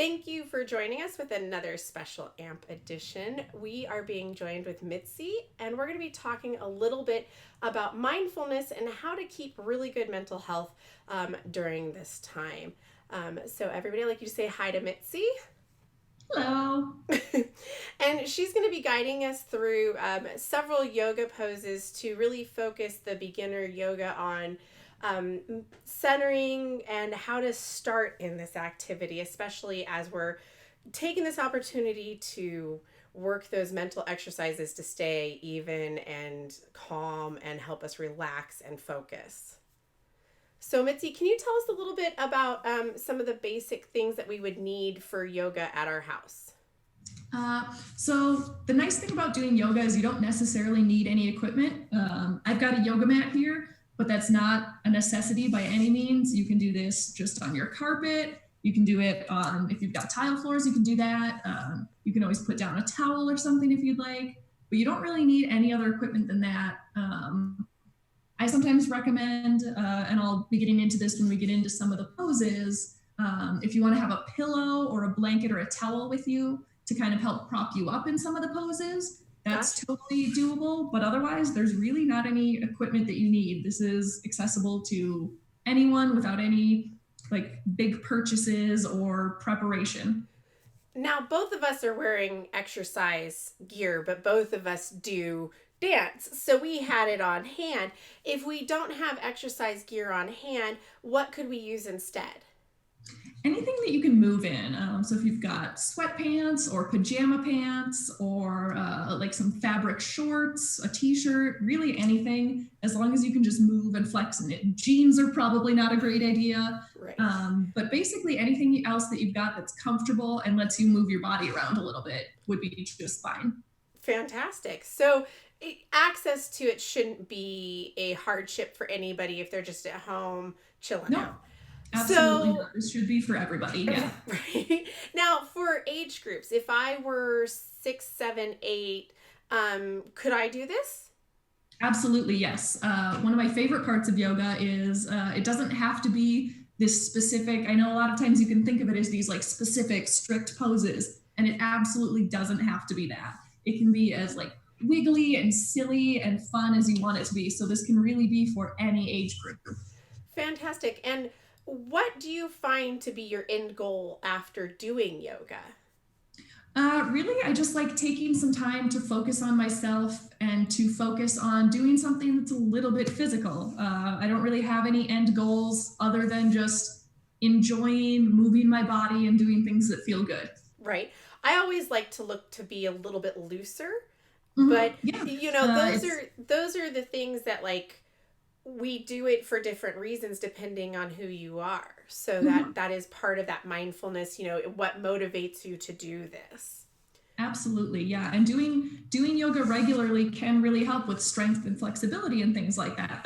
Thank you for joining us with another special AMP edition. We are being joined with Mitzy, and we're going to be talking a little bit about mindfulness and how to keep really good mental health during this time. So everybody, I'd like you to say hi to Mitzy. Hello. And she's going to be guiding us through several yoga poses to really focus the beginner yoga on centering and how to start in this activity, especially as we're taking this opportunity to work those mental exercises to stay even and calm and help us relax and focus. So, Mitzi, can you tell us a little bit about some of the basic things that we would need for yoga at our house? So the nice thing about doing yoga is you don't necessarily need any equipment. I've got a yoga mat here, but that's not a necessity by any means. You can do this just on your carpet. You can do it if you've got tile floors, you can do that. You can always put down a towel or something if you'd like, but you don't really need any other equipment than that. I sometimes recommend, and I'll be getting into this when we get into some of the poses, if you want to have a pillow or a blanket or a towel with you to kind of help prop you up in some of the poses, that's Gotcha. totally doable. But otherwise, there's really not any equipment that you need. This is accessible to anyone without any like big purchases or preparation. Now, both of us are wearing exercise gear, but both of us do dance. So we had it on hand. If we don't have exercise gear on hand, what could we use instead? Anything that you can move in. So if you've got sweatpants or pajama pants or like some fabric shorts, a t-shirt, really anything, as long as you can just move and flex in it. Jeans are probably not a great idea. Right. But basically anything else that you've got that's comfortable and lets you move your body around a little bit would be just fine. Fantastic. So, access to it shouldn't be a hardship for anybody if they're just at home chilling No, out. absolutely So, not. This should be for everybody. Yeah. right now, for age groups, if I were 6, 7, 8, could I do this? Absolutely, yes. One of my favorite parts of yoga is it doesn't have to be this specific. I know a lot of times you can think of it as these like specific, strict poses, and it absolutely doesn't have to be that. It can be as like wiggly and silly and fun as you want it to be. So this can really be for any age group. Fantastic. And what do you find to be your end goal after doing yoga? Really, I just like taking some time to focus on myself and to focus on doing something that's a little bit physical. I don't really have any end goals other than just enjoying moving my body and doing things that feel good. Right. I always like to look to be a little bit looser, but Yeah, those it's are the things that like we do it for different reasons depending on who you are. So mhm, that is part of that mindfulness, what motivates you to do this. absolutely, yeah. And doing yoga regularly can really help with strength and flexibility and things like that.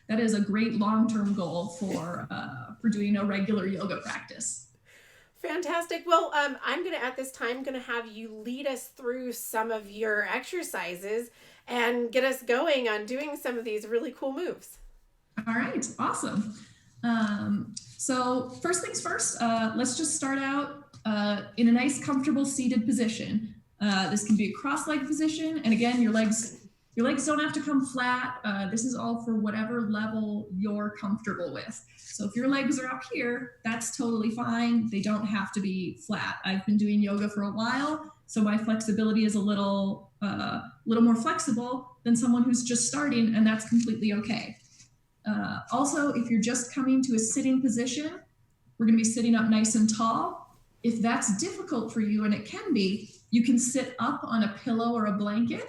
That is a great long term goal for doing a regular yoga practice. Fantastic. Well, I'm gonna at this time gonna have you lead us through some of your exercises and get us going on doing some of these really cool moves. All right, awesome. So first things first, let's just start out in a nice, comfortable seated position. This can be a cross-legged position, and again, your legs don't have to come flat. This is all for whatever level you're comfortable with. So if your legs are up here, that's totally fine. They don't have to be flat. I've been doing yoga for a while, so my flexibility is a little more flexible than someone who's just starting, and that's completely okay. Also, if you're just coming to a sitting position, we're going to be sitting up nice and tall. If that's difficult for you, and it can be, you can sit up on a pillow or a blanket,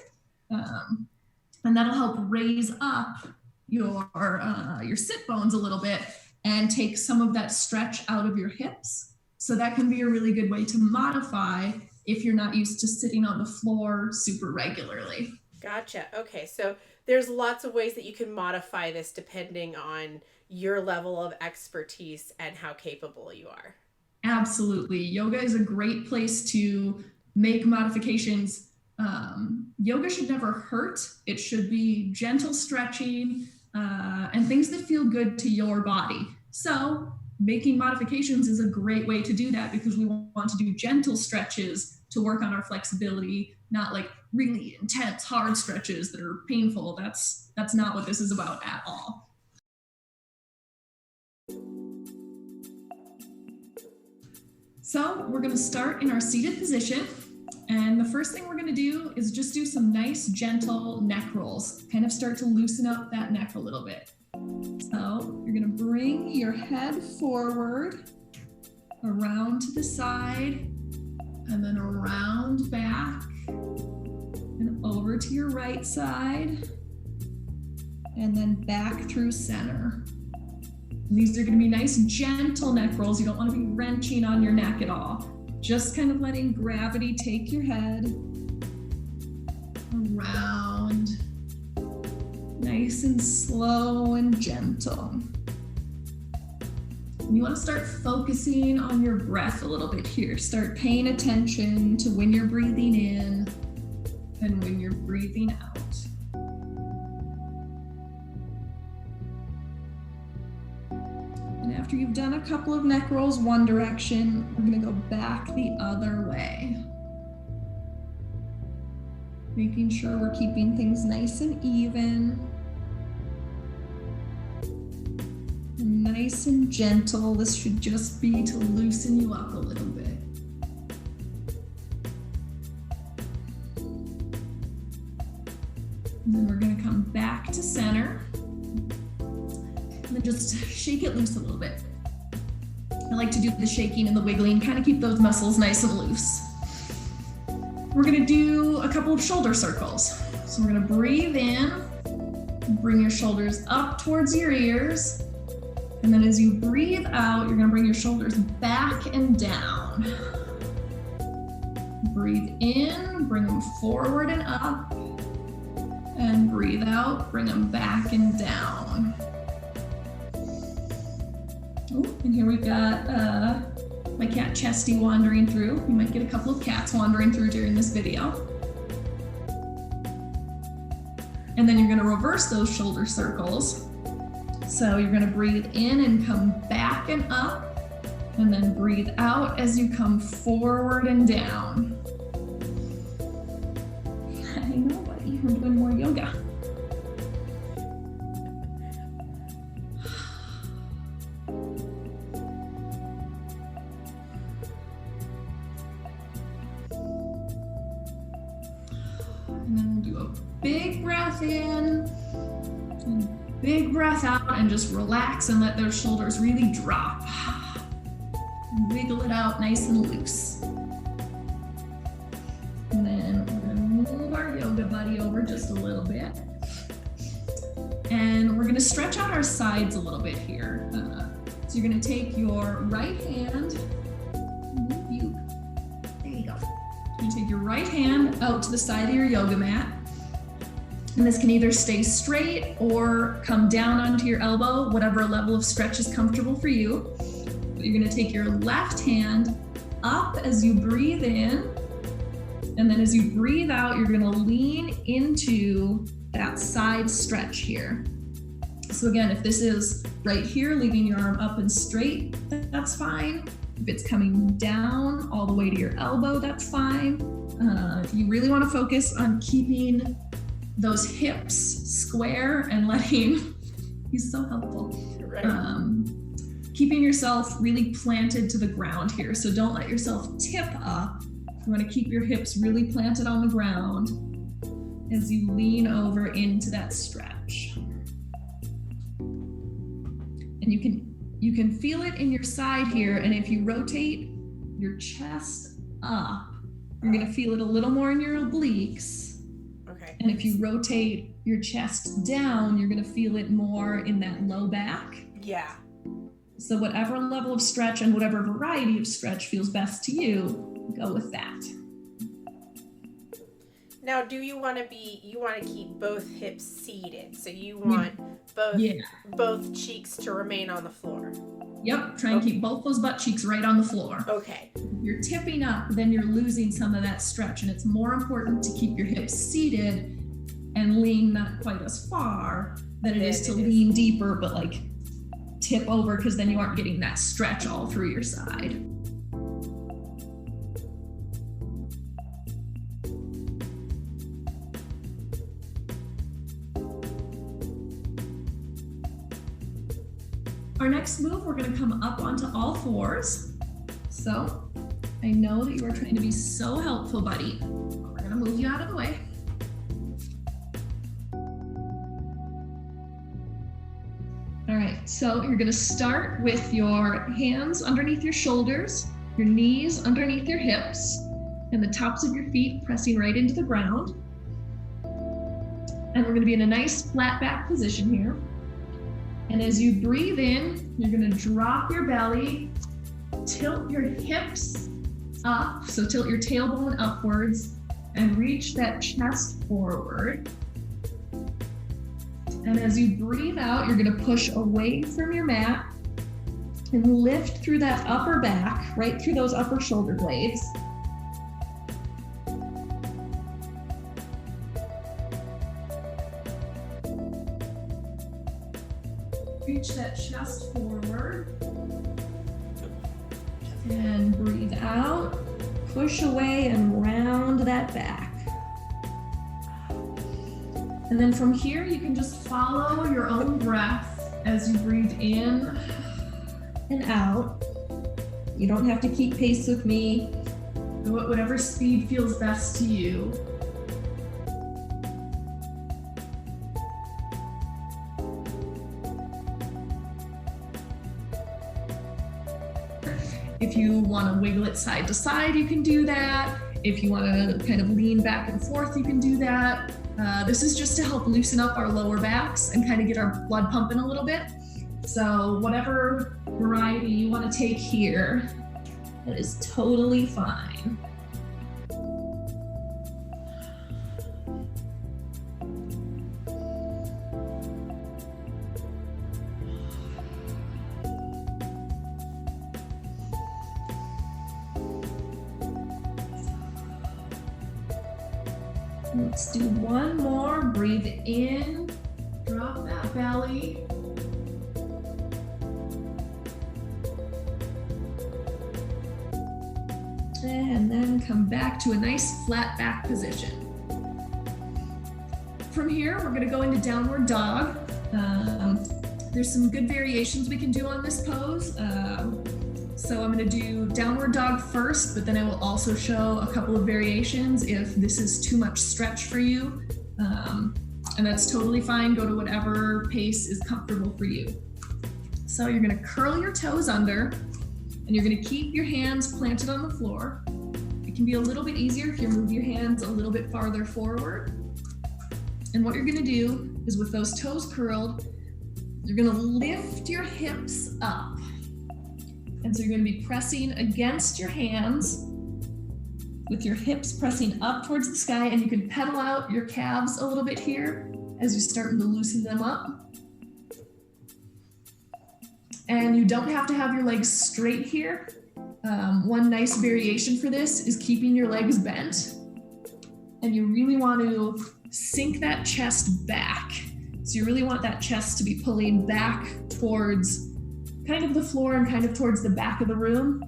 um, and that'll help raise up your sit bones a little bit and take some of that stretch out of your hips. So that can be a really good way to modify if you're not used to sitting on the floor super regularly. Gotcha. Okay, so there's lots of ways that you can modify this depending on your level of expertise and how capable you are. Absolutely. Yoga is a great place to make modifications. Yoga should never hurt. It should be gentle stretching and things that feel good to your body. So making modifications is a great way to do that, because we want to do gentle stretches to work on our flexibility, not like really intense, hard stretches that are painful. That's not what this is about at all. So we're going to start in our seated position. And the first thing we're going to do is just do some nice, gentle neck rolls. Kind of start to loosen up that neck a little bit. So you're going to bring your head forward, around to the side, and then around back, and over to your right side, and then back through center. And these are going to be nice, gentle neck rolls. You don't want to be wrenching on your neck at all. Just kind of letting gravity take your head around, nice and slow and gentle. And you want to start focusing on your breath a little bit here. Start paying attention to when you're breathing in and when you're breathing out. And after you've done a couple of neck rolls one direction, we're going to go back the other way. Making sure we're keeping things nice and even. And nice and gentle. This should just be to loosen you up a little bit. And then we're going to come back to center. And then just shake it loose a little bit. I like to do the shaking and the wiggling, kind of keep those muscles nice and loose. We're going to do a couple of shoulder circles. So we're going to breathe in, bring your shoulders up towards your ears. And then as you breathe out, you're going to bring your shoulders back and down. Breathe in, bring them forward and up. And breathe out, bring them back and down. Oh, and here we've got my cat Chesty wandering through. You might get a couple of cats wandering through during this video. And then you're going to reverse those shoulder circles. So you're going to breathe in and come back and up, and then breathe out as you come forward and down. I know, buddy, we're doing more yoga. And then we'll do a big breath in, and big breath out, and just relax and let those shoulders really drop. And wiggle it out nice and loose. And then we're gonna move our yoga buddy over just a little bit. And we're gonna stretch out our sides a little bit here. So you're gonna take your right hand, there you go. You take your right hand out to the side of your yoga mat. And this can either stay straight or come down onto your elbow, whatever level of stretch is comfortable for you. But you're gonna take your left hand up as you breathe in. And then as you breathe out, you're gonna lean into that side stretch here. So again, if this is right here, leaving your arm up and straight, that's fine. If it's coming down all the way to your elbow, that's fine. You really wanna focus on keeping those hips square and letting, he's so helpful. Right. Keeping yourself really planted to the ground here. So don't let yourself tip up. You want to keep your hips really planted on the ground as you lean over into that stretch. And you can feel it in your side here. And if you rotate your chest up, you're going to feel it a little more in your obliques. And if you rotate your chest down, you're going to feel it more in that low back. Yeah. So whatever level of stretch and whatever variety of stretch feels best to you, go with that. Now, do you want to keep both hips seated? So you want both cheeks to remain on the floor? Yep, try and keep both those butt cheeks right on the floor. Okay. If you're tipping up, then you're losing some of that stretch, and it's more important to keep your hips seated and lean not quite as far than it is to lean deeper, but like tip over because then you aren't getting that stretch all through your side. Our next move, we're going to come up onto all fours. So I know that you are trying to be so helpful, buddy. We're going to move you out of the way. All right, so you're going to start with your hands underneath your shoulders, your knees underneath your hips, and the tops of your feet pressing right into the ground. And we're going to be in a nice flat back position here. And as you breathe in, you're going to drop your belly, tilt your hips up, so tilt your tailbone upwards, and reach that chest forward. And as you breathe out, you're going to push away from your mat and lift through that upper back, right through those upper shoulder blades. Reach that chest forward and breathe out, push away and round that back. And then from here, you can just follow your own breath as you breathe in and out. You don't have to keep pace with me. Go at whatever speed feels best to you. If you want to wiggle it side to side, you can do that. If you want to kind of lean back and forth, you can do that. This is just to help loosen up our lower backs and kind of get our blood pumping a little bit. So whatever variety you want to take here, that is totally fine. Let's do one more. Breathe in, drop that belly. And then come back to a nice flat back position. From here, we're going to go into downward dog. There's some good variations we can do on this pose. So I'm going to do downward dog first, but then I will also show a couple of variations if this is too much stretch for you. And that's totally fine. Go to whatever pace is comfortable for you. So you're going to curl your toes under, and you're going to keep your hands planted on the floor. It can be a little bit easier if you move your hands a little bit farther forward. And what you're going to do is, with those toes curled, you're going to lift your hips up. And so you're going to be pressing against your hands with your hips pressing up towards the sky, and you can pedal out your calves a little bit here as you're starting to loosen them up. And you don't have to have your legs straight here. One nice variation for this is keeping your legs bent. And you really want to sink that chest back. So you really want that chest to be pulling back towards kind of the floor and kind of towards the back of the room.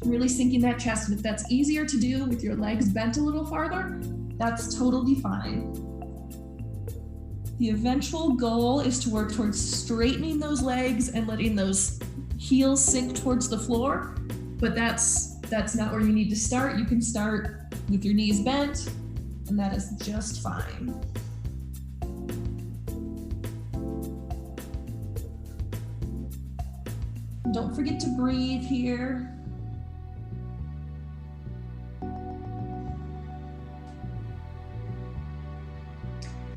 Really sinking that chest. And if that's easier to do with your legs bent a little farther, that's totally fine. The eventual goal is to work towards straightening those legs and letting those heels sink towards the floor, but that's not where you need to start. You can start with your knees bent, and that is just fine. Don't forget to breathe here.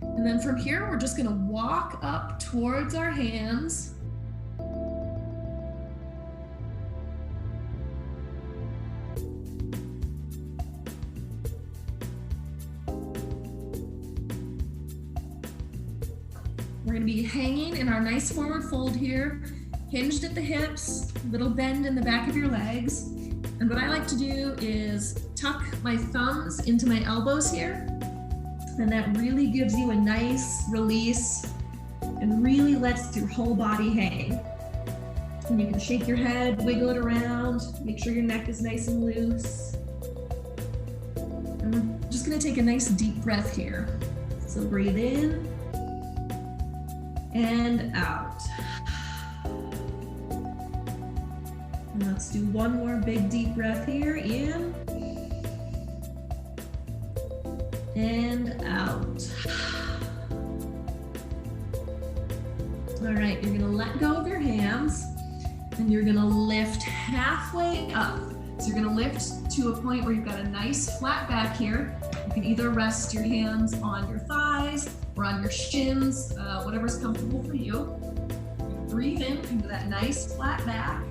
And then from here, we're just going to walk up towards our hands. We're going to be hanging in our nice forward fold here, hinged at the hips, little bend in the back of your legs. And what I like to do is tuck my thumbs into my elbows here. And that really gives you a nice release and really lets your whole body hang. And you can shake your head, wiggle it around, make sure your neck is nice and loose. And we're just gonna take a nice deep breath here. So breathe in and out. And let's do one more big deep breath here, in and out. All right, you're gonna let go of your hands and you're gonna lift halfway up. So you're gonna lift to a point where you've got a nice flat back here. You can either rest your hands on your thighs or on your shins, whatever's comfortable for you. Breathe in into that nice flat back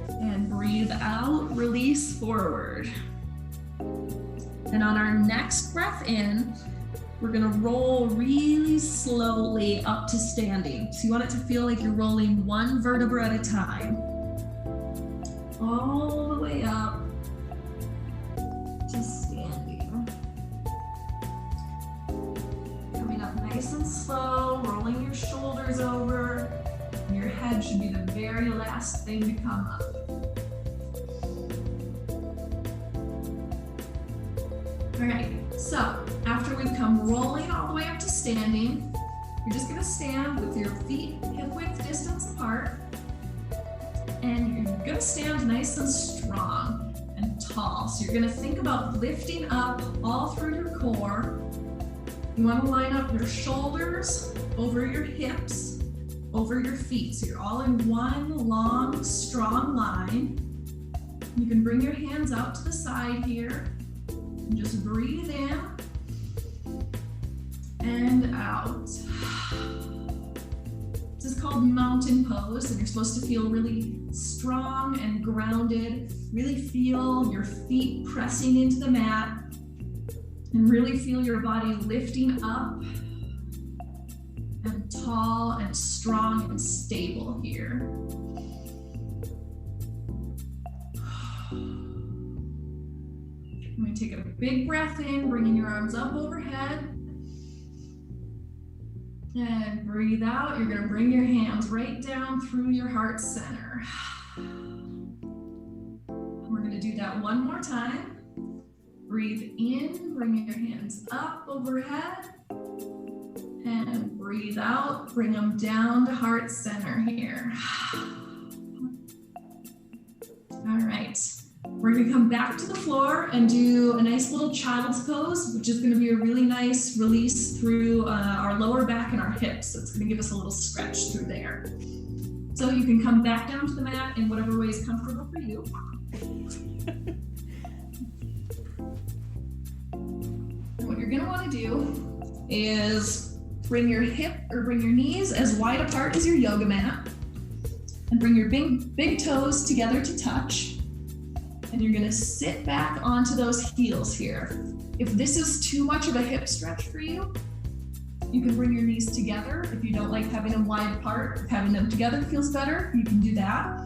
and breathe out, release forward. And on our next breath in, we're gonna roll really slowly up to standing. So you want it to feel like you're rolling one vertebra at a time. All the way up to standing. Coming up nice and slow, rolling your shoulders over. And your head should be the very last thing to come up. All right, so after we've come rolling all the way up to standing, you're just gonna stand with your feet hip-width distance apart, and you're gonna stand nice and strong and tall. So you're gonna think about lifting up all through your core. You wanna line up your shoulders over your hips, over your feet. So you're all in one long, strong line. You can bring your hands out to the side here. And just breathe in and out. This is called mountain pose, and you're supposed to feel really strong and grounded. Really feel your feet pressing into the mat and really feel your body lifting up and tall and strong and stable here. I'm going to take a big breath in, bringing your arms up overhead. And breathe out. You're going to bring your hands right down through your heart center. We're going to do that one more time. Breathe in, bring your hands up overhead. And breathe out, bring them down to heart center here. All right. We're gonna come back to the floor and do a nice little child's pose, which is gonna be a really nice release through our lower back and our hips. So it's gonna give us a little stretch through there. So you can come back down to the mat in whatever way is comfortable for you. And what you're gonna wanna do is bring your knees as wide apart as your yoga mat and bring your big toes together to touch. And you're gonna sit back onto those heels here. If this is too much of a hip stretch for you, you can bring your knees together. If you don't like having them wide apart, if having them together feels better, you can do that.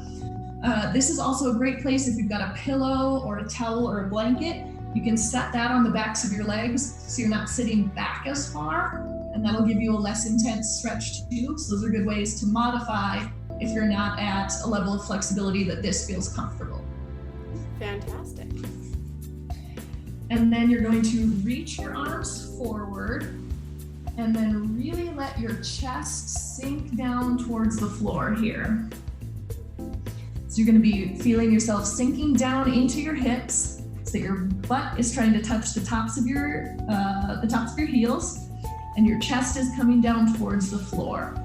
This is also a great place if you've got a pillow or a towel or a blanket. You can set that on the backs of your legs so you're not sitting back as far, and that'll give you a less intense stretch too. So those are good ways to modify if you're not at a level of flexibility that this feels comfortable. Fantastic. And then you're going to reach your arms forward and then really let your chest sink down towards the floor here. So you're going to be feeling yourself sinking down into your hips so that your butt is trying to touch the tops of your heels, and your chest is coming down towards the floor.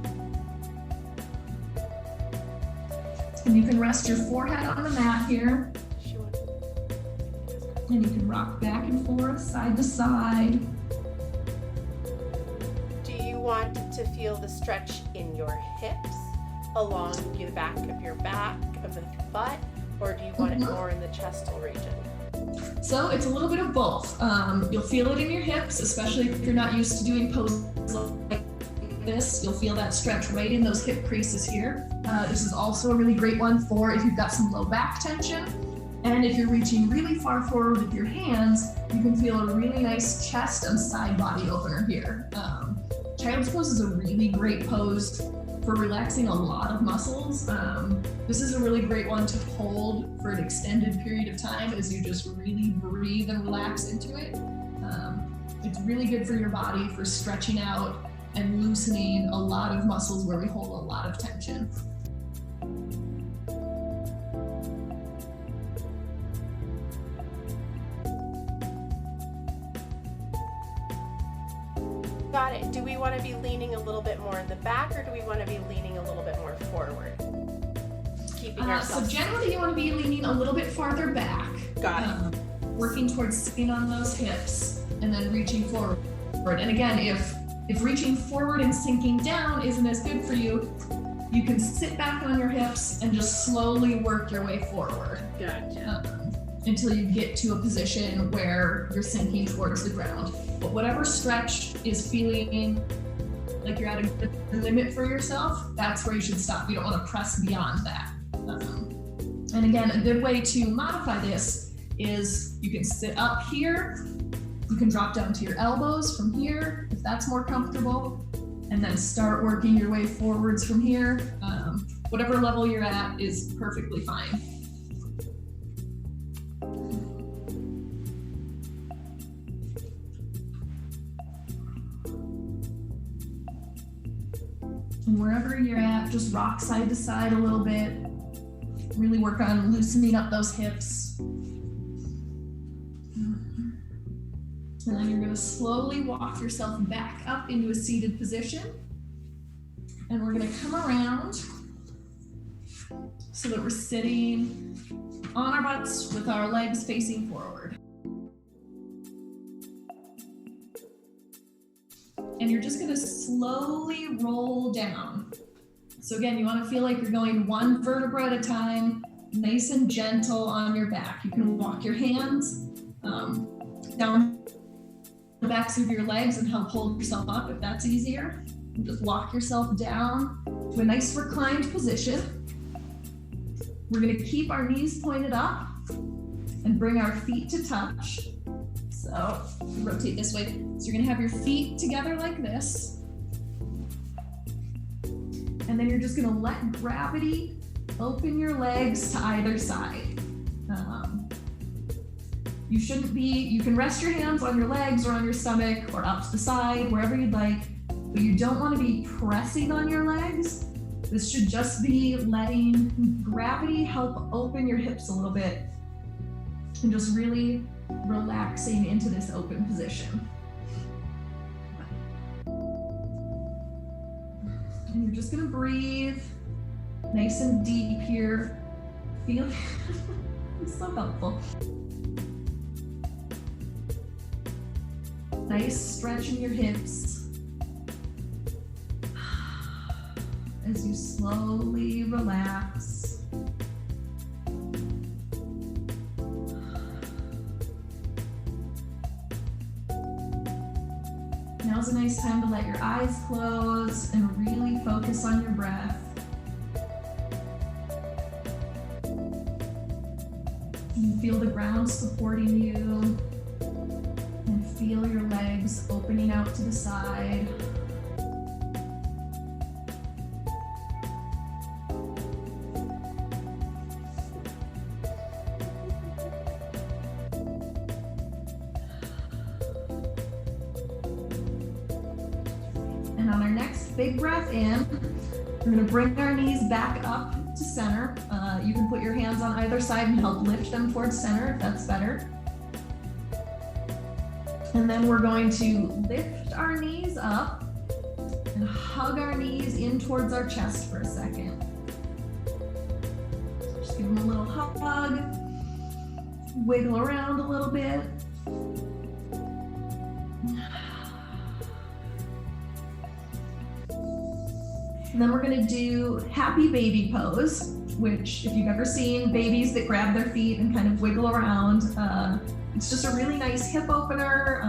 And you can rest your forehead on the mat here. And you can rock back and forth, side to side. Do you want to feel the stretch in your hips, along the back of the butt, or do you want it more in the chestal region? So it's a little bit of both. You'll feel it in your hips, especially if you're not used to doing poses like this. You'll feel that stretch right in those hip creases here. This is also a really great one for if you've got some low back tension. And if you're reaching really far forward with your hands, you can feel a really nice chest and side body opener here. Child's pose is a really great pose for relaxing a lot of muscles. This is a really great one to hold for an extended period of time as you just really breathe and relax into it. It's really good for your body for stretching out and loosening a lot of muscles where we hold a lot of tension. Got it. Do we want to be leaning a little bit more in the back, or do we want to be leaning a little bit more forward? Keeping ourselves. So generally you want to be leaning a little bit farther back. Got it. Working towards sitting on those hips and then reaching forward. And again, if reaching forward and sinking down isn't as good for you, you can sit back on your hips and just slowly work your way forward. Gotcha. Until you get to a position where you're sinking towards the ground. But whatever stretch is feeling like you're at a good limit for yourself, that's where you should stop. You don't want to press beyond that. And again, a good way to modify this is you can sit up here, you can drop down to your elbows from here, if that's more comfortable, and then start working your way forwards from here. Whatever level you're at is perfectly fine. And wherever you're at, just rock side to side a little bit. Really work on loosening up those hips. And then you're going to slowly walk yourself back up into a seated position. And we're going to come around so that we're sitting on our butts with our legs facing forward. And you're just going to slowly roll down. So again, you want to feel like you're going one vertebra at a time, nice and gentle on your back. You can walk your hands down the backs of your legs and help hold yourself up if that's easier. And just lock yourself down to a nice reclined position. We're going to keep our knees pointed up and bring our feet to touch. So rotate this way. So you're going to have your feet together like this. And then you're just going to let gravity open your legs to either side. You can rest your hands on your legs or on your stomach or up to the side, wherever you'd like, but you don't want to be pressing on your legs. This should just be letting gravity help open your hips a little bit and just really relaxing into this open position. And you're just gonna breathe nice and deep here. Feel it's so helpful. Nice stretch in your hips as you slowly relax. Now's a nice time to let your eyes close and really focus on your breath. And feel the ground supporting you, and feel your legs opening out to the side. And on our next big breath in, we're going to bring our knees back up to center. You can put your hands on either side and help lift them towards center if that's better. And then we're going to lift our knees up and hug our knees in towards our chest for a second. Just give them a little hug, wiggle around a little bit. And then we're gonna do happy baby pose, which if you've ever seen babies that grab their feet and kind of wiggle around, it's just a really nice hip opener,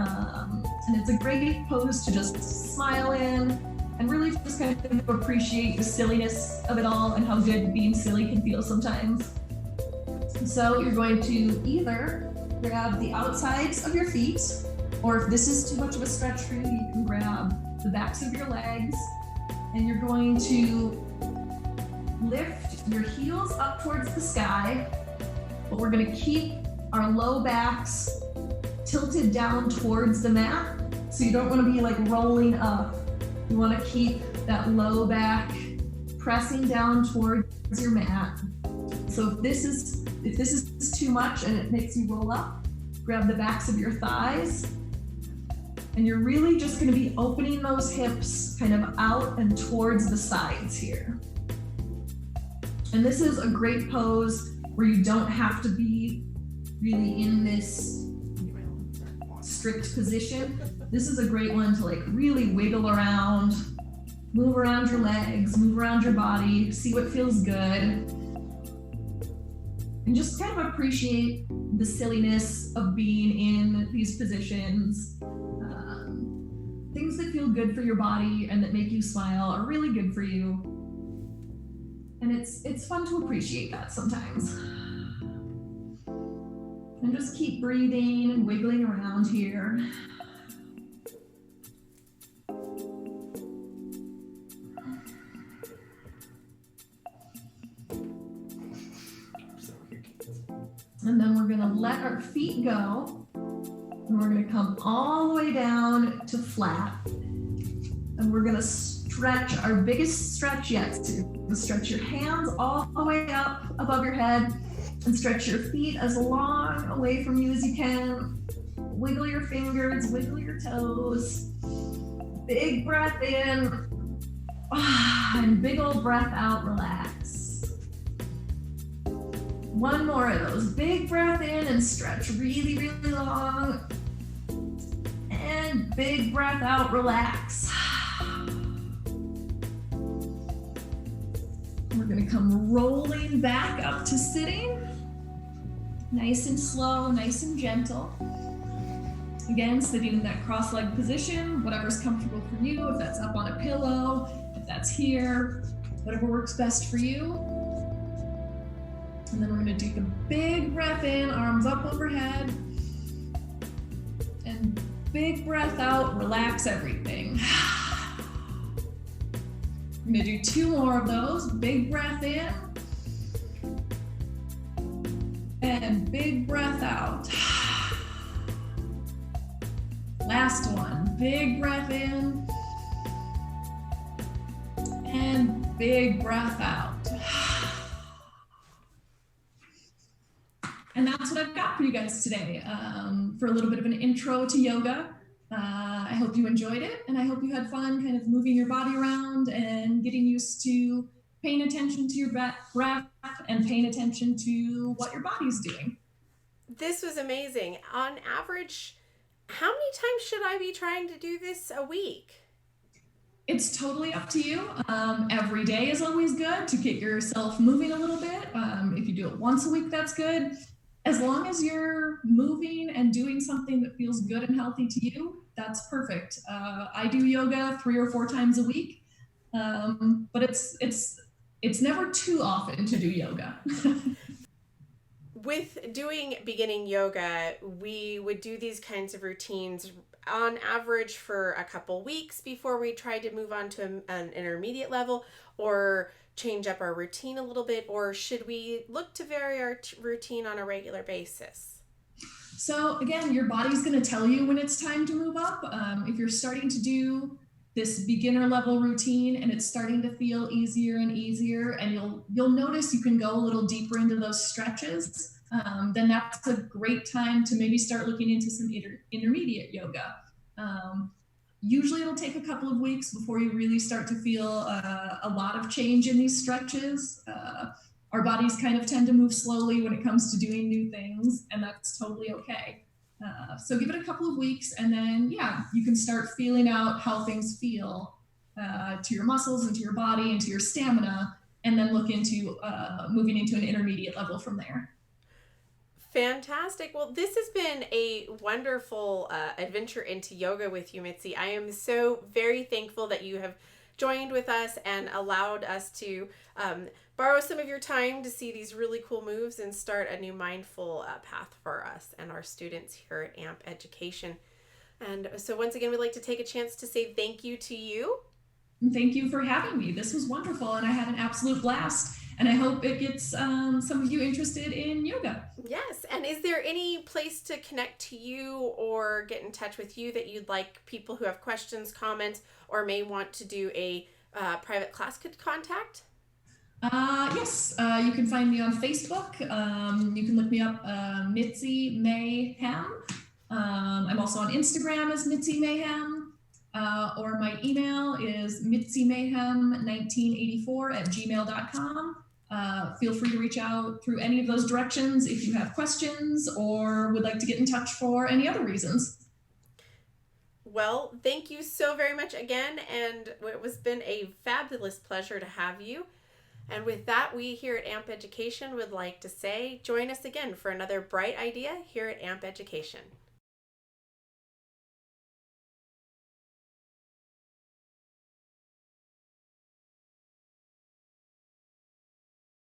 and it's a great pose to just smile in and really just kind of appreciate the silliness of it all and how good being silly can feel sometimes. So you're going to either grab the outsides of your feet, or if this is too much of a stretch for you, you can grab the backs of your legs and you're going to lift your heels up towards the sky, but we're going to keep our low backs tilted down towards the mat. So you don't want to be like rolling up. You want to keep that low back pressing down towards your mat. So if this is too much and it makes you roll up, grab the backs of your thighs, and you're really just going to be opening those hips kind of out and towards the sides here. And this is a great pose where you don't have to be really in this strict position. This is a great one to like really wiggle around, move around your legs, move around your body, see what feels good. And just kind of appreciate the silliness of being in these positions. Things that feel good for your body and that make you smile are really good for you. And it's fun to appreciate that sometimes. And just keep breathing and wiggling around here. And then we're gonna let our feet go. And we're gonna come all the way down to flat. And we're gonna stretch our biggest stretch yet. So you're gonna stretch your hands all the way up above your head and stretch your feet as long away from you as you can. Wiggle your fingers, wiggle your toes. Big breath in. And big old breath out, relax. One more of those. Big breath in and stretch really, really long. And big breath out, relax. We're gonna come rolling back up to sitting. Nice and slow, nice and gentle. Again, sitting in that cross-legged position, whatever's comfortable for you, if that's up on a pillow, if that's here, whatever works best for you. And then we're gonna take a big breath in, arms up overhead. And big breath out, relax everything. We're gonna do 2 more of those. Big breath in. And big breath out. Last one, big breath in. And big breath out. And that's what I've got for you guys today, for a little bit of an intro to yoga. I hope you enjoyed it, and I hope you had fun kind of moving your body around and getting used to paying attention to your breath and paying attention to what your body's doing. This was amazing. On average, how many times should I be trying to do this a week? It's totally up to you. Every day is always good to get yourself moving a little bit. If you do it once a week, that's good. As long as you're moving and doing something that feels good and healthy to you, that's perfect. I do yoga 3 or 4 times a week, but it's never too often to do yoga. With doing beginning yoga, we would do these kinds of routines on average for a couple weeks before we tried to move on to an intermediate level or change up our routine a little bit, or should we look to vary our routine on a regular basis? So again, your body's going to tell you when it's time to move up. If you're starting to do this beginner level routine and it's starting to feel easier and easier, and you'll notice you can go a little deeper into those stretches, then that's a great time to maybe start looking into some intermediate yoga. Usually it'll take a couple of weeks before you really start to feel a lot of change in these stretches. Our bodies kind of tend to move slowly when it comes to doing new things, and that's totally okay. So give it a couple of weeks, and then, you can start feeling out how things feel to your muscles and to your body and to your stamina, and then look into moving into an intermediate level from there. Fantastic. Well, this has been a wonderful adventure into yoga with you, Mitzy. I am so very thankful that you have joined with us and allowed us to borrow some of your time to see these really cool moves and start a new mindful path for us and our students here at AMP Education. And so once again, we'd like to take a chance to say thank you to you. Thank you for having me. This was wonderful, and I had an absolute blast. And I hope it gets some of you interested in yoga. Yes. And is there any place to connect to you or get in touch with you that you'd like people who have questions, comments, or may want to do a private class could contact? Yes, you can find me on Facebook. You can look me up, Mitzy Mayhem. I'm also on Instagram as Mitzy Mayhem. Or my email is mitzymayhem1984@gmail.com. Feel free to reach out through any of those directions if you have questions or would like to get in touch for any other reasons. Well, thank you so very much again, and it was been a fabulous pleasure to have you. And with that, we here at AMP Education would like to say join us again for another bright idea here at AMP Education.